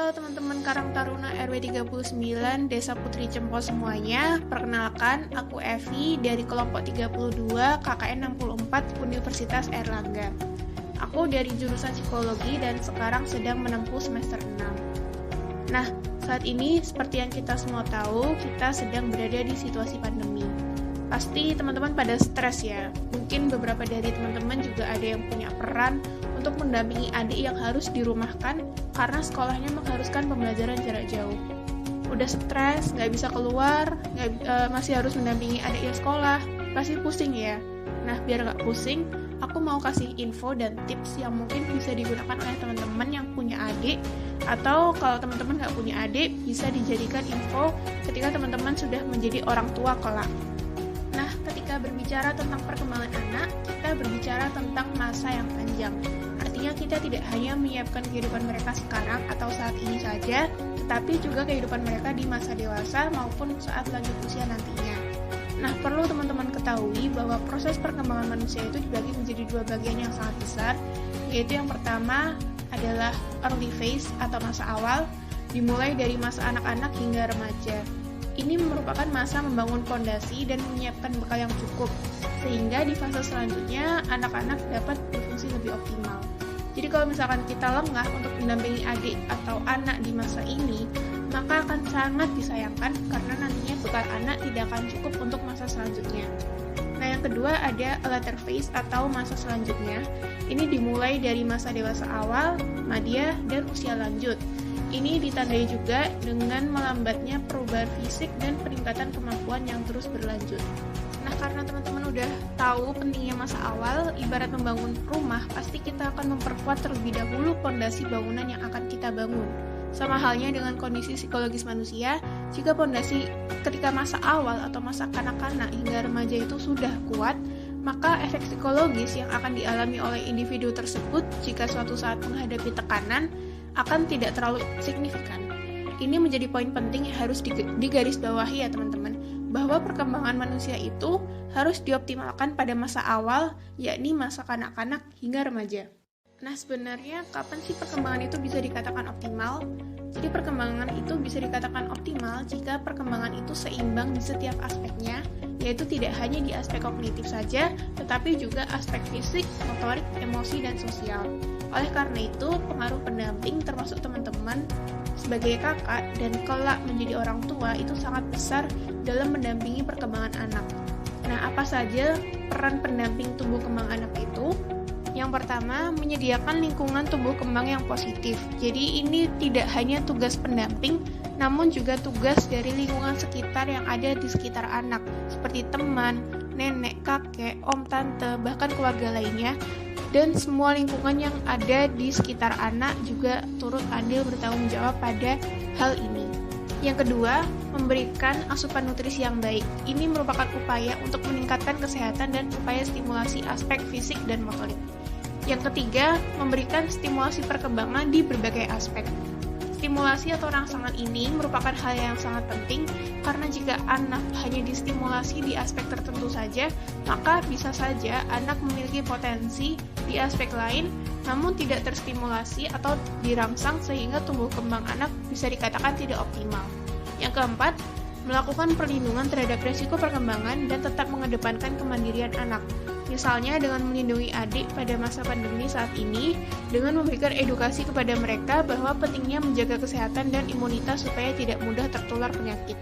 Halo teman-teman Karang Taruna RW 39 Desa Putri Cempo semuanya. Perkenalkan, aku Evi dari kelompok 32 KKN 64 Universitas Airlangga. Aku dari jurusan psikologi dan sekarang sedang menempuh semester 6. Nah, saat ini seperti yang kita semua tahu, kita sedang berada di situasi pandemi. Pasti teman-teman pada stres ya. Mungkin beberapa dari teman-teman juga ada yang punya peran untuk mendampingi adik yang harus dirumahkan karena sekolahnya mengharuskan pembelajaran jarak jauh. Udah stres, nggak bisa keluar, masih harus mendampingi adik yang sekolah, pasti pusing ya. Nah, biar nggak pusing, aku mau kasih info dan tips yang mungkin bisa digunakan oleh teman-teman yang punya adik, atau kalau teman-teman nggak punya adik, bisa dijadikan info ketika teman-teman sudah menjadi orang tua kelak. Nah, ketika berbicara tentang perkembangan anak, kita berbicara tentang masa yang panjang. Artinya kita tidak hanya menyiapkan kehidupan mereka sekarang atau saat ini saja, tetapi juga kehidupan mereka di masa dewasa maupun saat lanjut usia nantinya. Nah, perlu teman-teman ketahui bahwa proses perkembangan manusia itu dibagi menjadi dua bagian yang sangat besar, yaitu yang pertama adalah early phase atau masa awal, dimulai dari masa anak-anak hingga remaja. Ini merupakan masa membangun fondasi dan menyiapkan bekal yang cukup, sehingga di fase selanjutnya anak-anak dapat berfungsi lebih optimal. Jadi kalau misalkan kita lengah untuk mendampingi adik atau anak di masa ini, maka akan sangat disayangkan karena nantinya bekal anak tidak akan cukup untuk masa selanjutnya. Nah, yang kedua ada later phase atau masa selanjutnya. Ini dimulai dari masa dewasa awal, madya, dan usia lanjut. Ini ditandai juga dengan melambatnya perubahan fisik dan peningkatan kemampuan yang terus berlanjut. Nah, karena teman-teman udah tahu pentingnya masa awal, ibarat membangun rumah, pasti kita akan memperkuat terlebih dahulu fondasi bangunan yang akan kita bangun. Sama halnya dengan kondisi psikologis manusia, jika fondasi ketika masa awal atau masa kanak-kanak hingga remaja itu sudah kuat, maka efek psikologis yang akan dialami oleh individu tersebut jika suatu saat menghadapi tekanan akan tidak terlalu signifikan. Ini menjadi poin penting yang harus digarisbawahi ya teman-teman, bahwa perkembangan manusia itu harus dioptimalkan pada masa awal, yakni masa kanak-kanak hingga remaja. Nah, sebenarnya kapan sih perkembangan itu bisa dikatakan optimal? Jadi perkembangan itu bisa dikatakan optimal jika perkembangan itu seimbang di setiap aspeknya, yaitu tidak hanya di aspek kognitif saja, tetapi juga aspek fisik, motorik, emosi, dan sosial. Oleh karena itu, pengaruh pendamping termasuk teman-teman sebagai kakak dan kelak menjadi orang tua itu sangat besar dalam mendampingi perkembangan anak. Nah, apa saja peran pendamping tumbuh kembang anak itu? Yang pertama, menyediakan lingkungan tumbuh kembang yang positif. Jadi ini tidak hanya tugas pendamping, namun juga tugas dari lingkungan sekitar yang ada di sekitar anak, seperti teman, nenek, kakek, om, tante, bahkan keluarga lainnya. Dan semua lingkungan yang ada di sekitar anak juga turut andil bertanggung jawab pada hal ini. Yang kedua, memberikan asupan nutrisi yang baik. Ini merupakan upaya untuk meningkatkan kesehatan dan upaya stimulasi aspek fisik dan motorik. Yang ketiga, memberikan stimulasi perkembangan di berbagai aspek. Stimulasi atau rangsangan ini merupakan hal yang sangat penting karena jika anak hanya distimulasi di aspek tertentu saja, maka bisa saja anak memiliki potensi di aspek lain namun tidak terstimulasi atau dirangsang sehingga tumbuh kembang anak bisa dikatakan tidak optimal. Yang keempat, melakukan perlindungan terhadap risiko perkembangan dan tetap mengedepankan kemandirian anak. Misalnya dengan melindungi adik pada masa pandemi saat ini, dengan memberikan edukasi kepada mereka bahwa pentingnya menjaga kesehatan dan imunitas supaya tidak mudah tertular penyakit.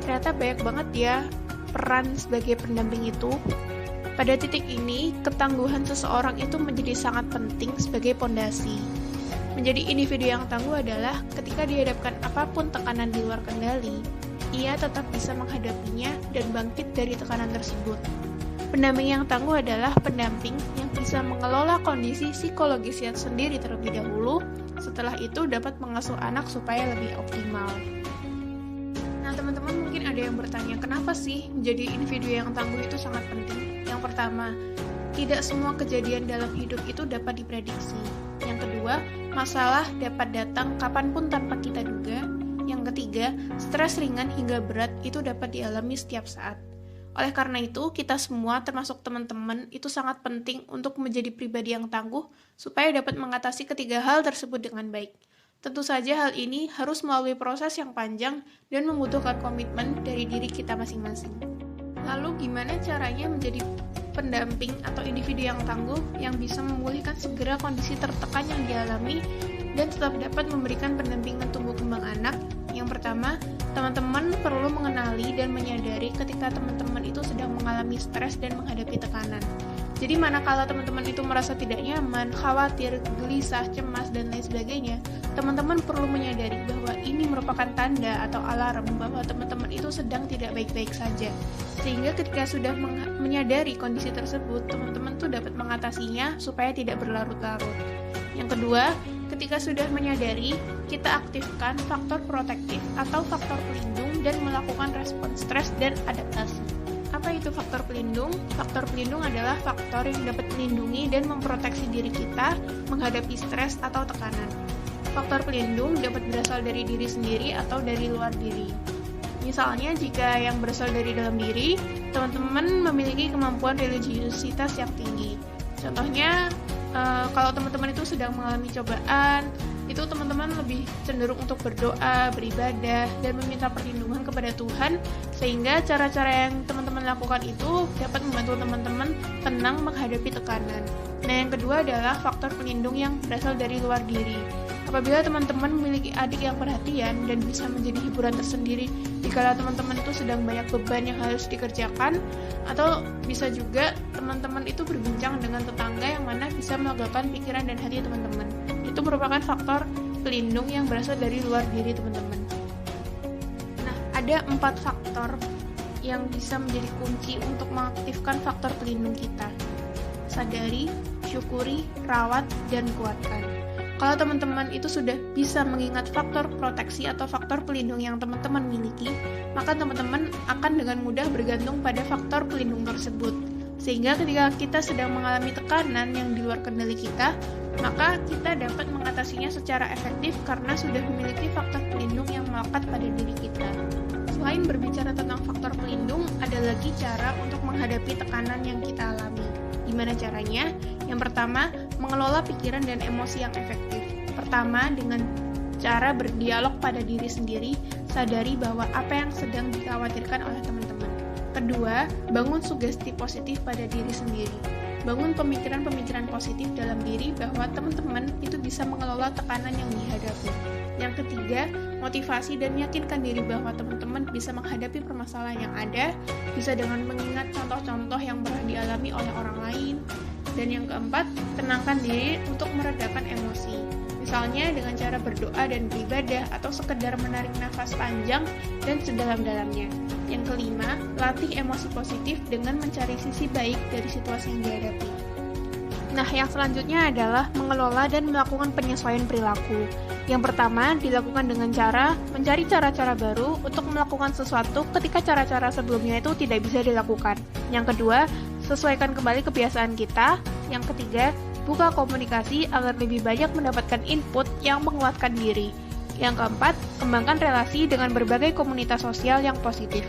Ternyata banyak banget ya peran sebagai pendamping itu. Pada titik ini, ketangguhan seseorang itu menjadi sangat penting sebagai pondasi. Menjadi individu yang tangguh adalah ketika dihadapkan apapun tekanan di luar kendali, ia tetap bisa menghadapinya dan bangkit dari tekanan tersebut. Pendamping yang tangguh adalah pendamping yang bisa mengelola kondisi psikologisnya sendiri terlebih dahulu, setelah itu dapat mengasuh anak supaya lebih optimal. Nah, teman-teman mungkin ada yang bertanya, kenapa sih menjadi individu yang tangguh itu sangat penting? Yang pertama, tidak semua kejadian dalam hidup itu dapat diprediksi. Yang kedua, masalah dapat datang kapanpun tanpa kita duga. Yang ketiga, stres ringan hingga berat itu dapat dialami setiap saat. Oleh karena itu, kita semua termasuk teman-teman itu sangat penting untuk menjadi pribadi yang tangguh supaya dapat mengatasi ketiga hal tersebut dengan baik. Tentu saja hal ini harus melalui proses yang panjang dan membutuhkan komitmen dari diri kita masing-masing. Lalu gimana caranya menjadi pendamping atau individu yang tangguh yang bisa memulihkan segera kondisi tertekan yang dialami dan tetap dapat memberikan pendampingan tumbuh kembang anak? Yang pertama, teman-teman perlu mengenali dan menyadari ketika teman-teman itu sedang mengalami stres dan menghadapi tekanan. Jadi manakala teman-teman itu merasa tidak nyaman, khawatir, gelisah, cemas, dan lain sebagainya, teman-teman perlu menyadari bahwa ini merupakan tanda atau alarm bahwa teman-teman itu sedang tidak baik-baik saja. Sehingga ketika sudah menyadari kondisi tersebut, teman-teman tuh dapat mengatasinya supaya tidak berlarut-larut. Yang kedua, ketika sudah menyadari, kita aktifkan faktor protektif atau faktor pelindung dan melakukan respon stres dan adaptasi. Apa itu faktor pelindung? Faktor pelindung adalah faktor yang dapat melindungi dan memproteksi diri kita menghadapi stres atau tekanan. Faktor pelindung dapat berasal dari diri sendiri atau dari luar diri. Misalnya, jika yang berasal dari dalam diri, teman-teman memiliki kemampuan religiusitas yang tinggi. Contohnya, kalau teman-teman itu sedang mengalami cobaan, itu teman-teman lebih cenderung untuk berdoa, beribadah, dan meminta perlindungan kepada Tuhan, sehingga cara-cara yang teman-teman lakukan itu dapat membantu teman-teman tenang menghadapi tekanan. Nah, yang kedua adalah faktor pelindung yang berasal dari luar diri. Apabila teman-teman memiliki adik yang perhatian dan bisa menjadi hiburan tersendiri jika teman-teman itu sedang banyak beban yang harus dikerjakan, atau bisa juga teman-teman itu berbincang dengan tetangga yang mana bisa melegakan pikiran dan hati teman-teman. Itu merupakan faktor pelindung yang berasal dari luar diri teman-teman. Nah, ada 4 faktor yang bisa menjadi kunci untuk mengaktifkan faktor pelindung kita. Sadari, syukuri, rawat, dan kuatkan. Kalau teman-teman itu sudah bisa mengingat faktor proteksi atau faktor pelindung yang teman-teman miliki, maka teman-teman akan dengan mudah bergantung pada faktor pelindung tersebut. Sehingga ketika kita sedang mengalami tekanan yang di luar kendali kita, maka kita dapat mengatasinya secara efektif karena sudah memiliki faktor pelindung yang melekat pada diri kita. Selain berbicara tentang faktor pelindung, ada lagi cara untuk menghadapi tekanan yang kita alami. Gimana caranya? Yang pertama, mengelola pikiran dan emosi yang efektif. Pertama, dengan cara berdialog pada diri sendiri, sadari bahwa apa yang sedang dikhawatirkan oleh teman-teman. Kedua, bangun sugesti positif pada diri sendiri. Bangun pemikiran-pemikiran positif dalam diri bahwa teman-teman itu bisa mengelola tekanan yang dihadapi. Yang ketiga, motivasi dan meyakinkan diri bahwa teman-teman bisa menghadapi permasalahan yang ada, bisa dengan mengingat contoh-contoh yang pernah dialami oleh orang lain. Dan yang keempat, tenangkan diri untuk meredakan emosi. Misalnya dengan cara berdoa dan beribadah atau sekedar menarik nafas panjang dan sedalam-dalamnya. Yang kelima, latih emosi positif dengan mencari sisi baik dari situasi yang dihadapi. Nah, yang selanjutnya adalah mengelola dan melakukan penyesuaian perilaku. Yang pertama, dilakukan dengan cara mencari cara-cara baru untuk melakukan sesuatu ketika cara-cara sebelumnya itu tidak bisa dilakukan. Yang kedua, sesuaikan kembali kebiasaan kita. Yang ketiga, buka komunikasi agar lebih banyak mendapatkan input yang menguatkan diri. Yang keempat, kembangkan relasi dengan berbagai komunitas sosial yang positif.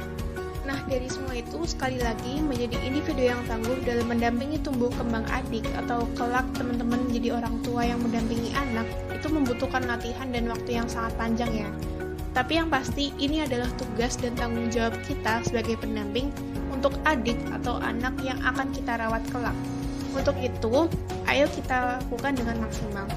Nah, dari semua itu, sekali lagi, menjadi individu yang tangguh dalam mendampingi tumbuh kembang adik atau kelak teman-teman menjadi orang tua yang mendampingi anak, itu membutuhkan latihan dan waktu yang sangat panjang ya. Tapi yang pasti, ini adalah tugas dan tanggung jawab kita sebagai pendamping untuk adik atau anak yang akan kita rawat kelak. Untuk itu, ayo kita lakukan dengan maksimal.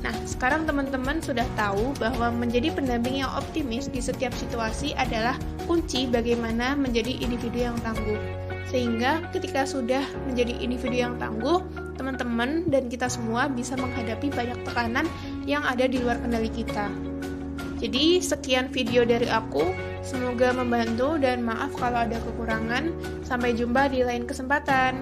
Nah, sekarang teman-teman sudah tahu bahwa menjadi pendamping yang optimis di setiap situasi adalah kunci bagaimana menjadi individu yang tangguh. Sehingga ketika sudah menjadi individu yang tangguh, teman-teman dan kita semua bisa menghadapi banyak tekanan yang ada di luar kendali kita. Jadi, sekian video dari aku. Semoga membantu dan maaf kalau ada kekurangan. Sampai jumpa di lain kesempatan.